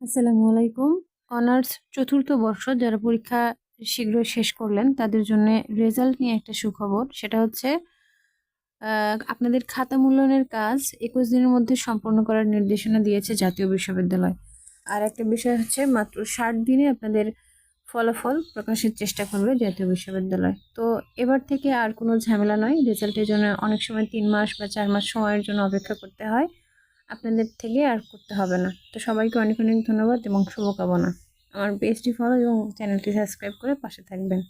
আসসালামু আলাইকুম। অনার্স চতুর্থ বর্ষ যারা পরীক্ষা শীঘ্রই শেষ করলেন তাদের জন্য রেজাল্ট নিয়ে একটা সুখবর। সেটা হচ্ছে আপনাদের খাতা মূল্যায়নের কাজ 21 দিনের মধ্যে সম্পন্ন করার নির্দেশনা দিয়েছে জাতীয় বিশ্ববিদ্যালয়। আর একটা বিষয় হচ্ছে মাত্র 60 দিনে আপনাদের ফলাফল প্রকাশের চেষ্টা করবে জাতীয় বিশ্ববিদ্যালয়। তো এবার থেকে আর কোনো ঝামেলা নয়, রেজাল্টের জন্য অনেক সময় 3 মাস বা 4 মাস সময়ের জন্য অপেক্ষা করতে হয়। আপনাদের থেকে আর করতে হবে না। তো সবাইকে অনেক অনেক ধন্যবাদ এবং শুভকামনা। আমার পেজটি ফলো এবং চ্যানেলটি সাবস্ক্রাইব করে পাশে থাকবেন।